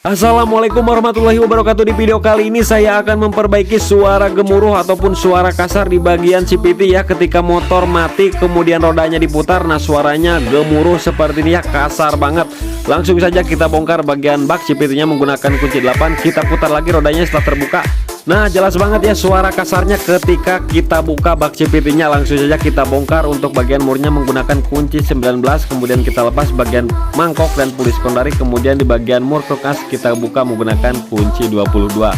Assalamualaikum warahmatullahi wabarakatuh. Di video kali ini saya akan memperbaiki suara gemuruh ataupun suara kasar di bagian CVT ya, ketika motor mati kemudian rodanya diputar. Nah, suaranya gemuruh seperti ini ya, kasar banget. Langsung saja kita bongkar bagian bak CVT-nya menggunakan kunci 8. Kita putar lagi rodanya setelah terbuka. Nah, jelas banget ya suara kasarnya ketika kita buka bak CVT-nya. Langsung saja kita bongkar untuk bagian murnya menggunakan kunci 19. Kemudian kita lepas bagian mangkok dan pulis kondari. Kemudian di bagian mur kulkas kita buka menggunakan kunci 22.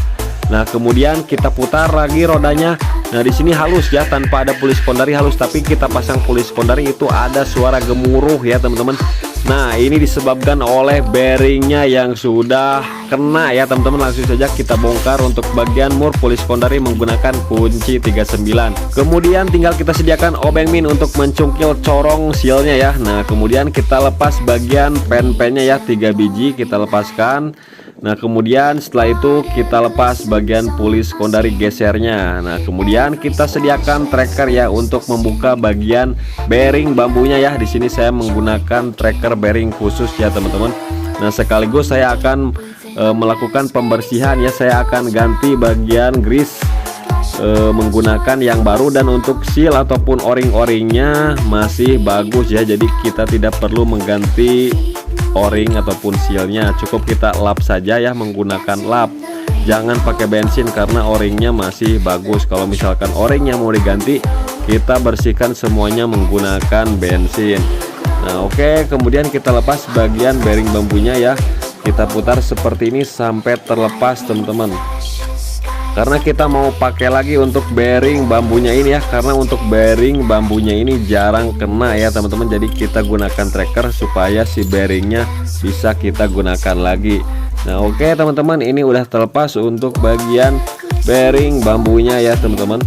Nah, kemudian kita putar lagi rodanya. Nah, di sini halus ya, tanpa ada pulis kondari halus, tapi kita pasang pulis kondari itu ada suara gemuruh ya teman-teman. Nah, ini disebabkan oleh bearingnya yang sudah kena ya teman-teman. Langsung saja kita bongkar untuk bagian mur pulis kondari menggunakan kunci 39. Kemudian tinggal kita sediakan obeng min untuk mencungkil corong sealnya ya. Nah, kemudian kita lepas bagian pen-pennya ya, 3 biji kita lepaskan. Nah, kemudian setelah itu kita lepas bagian pulis kondari gesernya. Nah, kemudian kita sediakan tracker ya untuk membuka bagian bearing bambunya ya. Di sini saya menggunakan tracker bearing khusus ya teman-teman. Nah, sekaligus saya akan melakukan pembersihan ya. Saya akan ganti bagian grease menggunakan yang baru, dan untuk seal ataupun o-ring-o-ringnya masih bagus ya. Jadi kita tidak perlu mengganti o-ring ataupun sealnya, cukup kita lap saja ya menggunakan lap. Jangan pakai bensin karena o-ringnya masih bagus. Kalau misalkan o-ringnya mau diganti, kita bersihkan semuanya menggunakan bensin. Nah, oke, kemudian kita lepas bagian bearing bambunya ya. Kita putar seperti ini sampai terlepas teman-teman, karena kita mau pakai lagi untuk bearing bambunya ini ya. Karena untuk bearing bambunya ini jarang kena ya teman-teman, jadi kita gunakan tracker supaya si bearingnya bisa kita gunakan lagi. Nah, oke teman-teman, ini udah terlepas untuk bagian bearing bambunya ya teman-teman.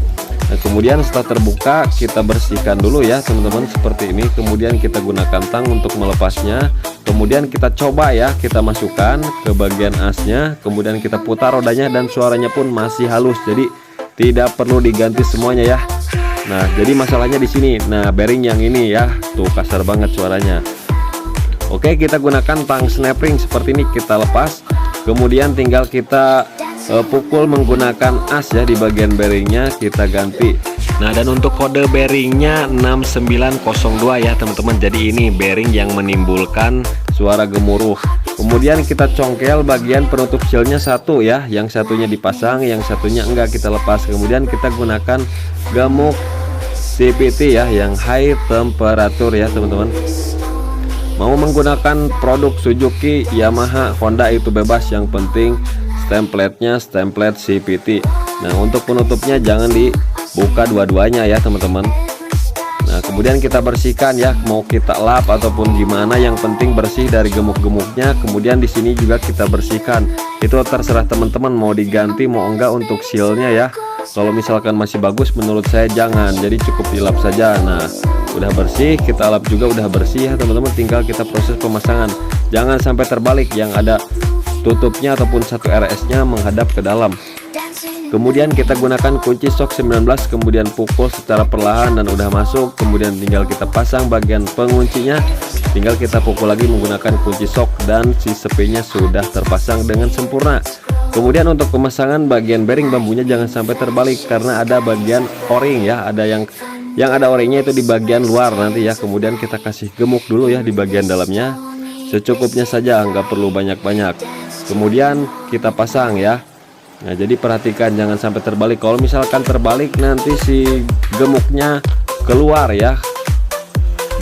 Nah, kemudian setelah terbuka kita bersihkan dulu ya teman-teman seperti ini. Kemudian kita gunakan tang untuk melepasnya. Kemudian kita coba ya, kita masukkan ke bagian asnya. Kemudian kita putar rodanya dan suaranya pun masih halus. Jadi tidak perlu diganti semuanya ya. Nah, jadi masalahnya di sini. Nah, bearing yang ini ya, tuh kasar banget suaranya. Oke, kita gunakan tang snap ring seperti ini, kita lepas. Kemudian tinggal kita pukul menggunakan as ya di bagian bearingnya, kita ganti. Nah, dan untuk kode bearingnya 6902 ya teman-teman. Jadi ini bearing yang menimbulkan suara gemuruh. Kemudian kita congkel bagian penutup sealnya satu ya, yang satunya dipasang, yang satunya enggak, kita lepas. Kemudian kita gunakan gemuk CVT ya, yang high temperature ya teman-teman. Mau menggunakan produk Suzuki, Yamaha, Honda itu bebas, yang penting template-nya template CVT. Nah, untuk penutupnya jangan dibuka dua-duanya ya teman-teman. Nah, kemudian kita bersihkan ya, mau kita lap ataupun gimana, yang penting bersih dari gemuk-gemuknya. Kemudian di sini juga kita bersihkan. Itu terserah teman-teman mau diganti mau enggak untuk sealnya ya. Kalau misalkan masih bagus, menurut saya jangan, jadi cukup dilap saja. Nah, udah bersih, kita lap juga udah bersih ya teman-teman. Tinggal kita proses pemasangan. Jangan sampai terbalik, yang ada tutupnya ataupun satu RS-nya menghadap ke dalam. Kemudian kita gunakan kunci shock 19, kemudian pukul secara perlahan dan udah masuk. Kemudian tinggal kita pasang bagian penguncinya, tinggal kita pukul lagi menggunakan kunci shock dan si sepinya sudah terpasang dengan sempurna. Kemudian untuk pemasangan bagian bearing bambunya jangan sampai terbalik karena ada bagian o-ring ya, ada yang ada o-ringnya itu di bagian luar nanti ya. Kemudian kita kasih gemuk dulu ya di bagian dalamnya, secukupnya saja, nggak perlu banyak-banyak. Kemudian kita pasang ya. Nah, jadi perhatikan jangan sampai terbalik. Kalau misalkan terbalik nanti si gemuknya keluar ya,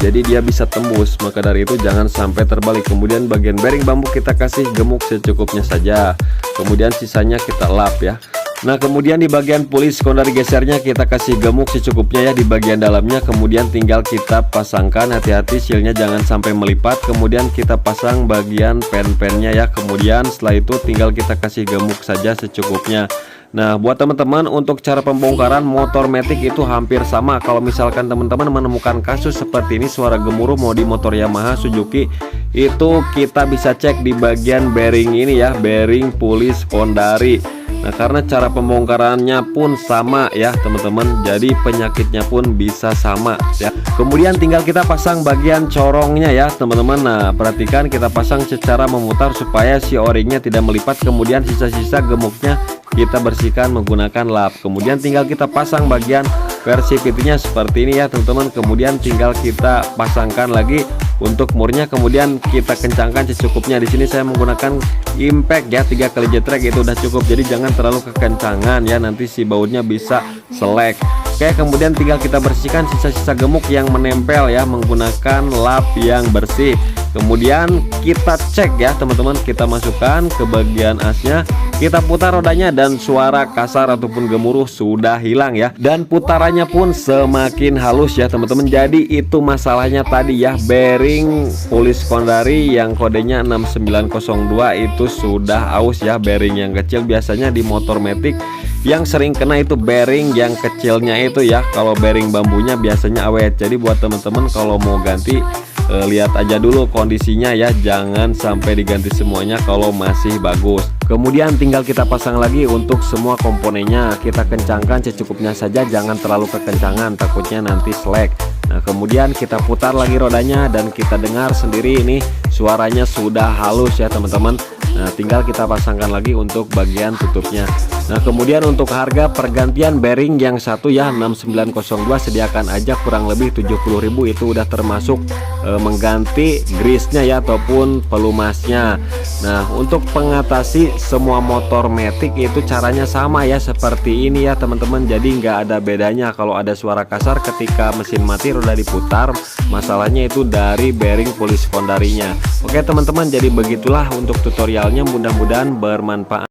jadi dia bisa tembus. Maka dari itu jangan sampai terbalik. Kemudian bagian bearing bambu kita kasih gemuk secukupnya saja. Kemudian sisanya kita lap ya. Nah, kemudian di bagian pulis kondari gesernya kita kasih gemuk secukupnya ya di bagian dalamnya. Kemudian tinggal kita pasangkan, hati-hati sealnya jangan sampai melipat. Kemudian kita pasang bagian pen-pennya ya. Kemudian setelah itu tinggal kita kasih gemuk saja secukupnya. Nah, buat teman-teman untuk cara pembongkaran motor matic itu hampir sama. Kalau misalkan teman-teman menemukan kasus seperti ini suara gemuruh mau di motor Yamaha, Suzuki, itu kita bisa cek di bagian bearing ini ya, bearing pulis kondari. Nah, karena cara pembongkarannya pun sama ya teman-teman, jadi penyakitnya pun bisa sama ya. Kemudian tinggal kita pasang bagian corongnya ya teman-teman. Nah, perhatikan kita pasang secara memutar supaya si o-ringnya tidak melipat. Kemudian sisa-sisa gemuknya kita bersihkan menggunakan lap. Kemudian tinggal kita pasang bagian versi PT-nya seperti ini ya teman-teman. Kemudian tinggal kita pasangkan lagi untuk murnya, kemudian kita kencangkan secukupnya. Di sini saya menggunakan impact ya 3 kali jetrek, itu udah cukup. Jadi jangan terlalu kekencangan ya, nanti si bautnya bisa selek. Oke, kemudian tinggal kita bersihkan sisa-sisa gemuk yang menempel ya menggunakan lap yang bersih. Kemudian kita cek ya teman-teman, kita masukkan ke bagian asnya, kita putar rodanya dan suara kasar ataupun gemuruh sudah hilang ya. Dan putarannya pun semakin halus ya teman-teman. Jadi itu masalahnya tadi ya, bearing Police Kondari yang kodenya 6902 itu sudah aus ya. Bearing yang kecil biasanya di motor matic yang sering kena itu bearing yang kecilnya itu ya. Kalau bearing bambunya biasanya awet. Jadi buat teman-teman kalau mau ganti, lihat aja dulu kondisinya ya, jangan sampai diganti semuanya kalau masih bagus. Kemudian tinggal kita pasang lagi untuk semua komponennya, kita kencangkan secukupnya saja, jangan terlalu kekencangan takutnya nanti selek. Nah, kemudian kita putar lagi rodanya dan kita dengar sendiri ini suaranya sudah halus ya teman-teman. Nah, tinggal kita pasangkan lagi untuk bagian tutupnya. Nah, kemudian untuk harga pergantian bearing yang satu ya 6902 sediakan aja kurang lebih 70.000, itu udah termasuk mengganti grease-nya ya ataupun pelumasnya. Nah, untuk mengatasi semua motor matic itu caranya sama ya seperti ini ya teman-teman. Jadi nggak ada bedanya. Kalau ada suara kasar ketika mesin mati roda diputar, masalahnya itu dari bearing Police Kondarinya. Oke teman-teman, jadi begitulah untuk tutorialnya, mudah-mudahan bermanfaat.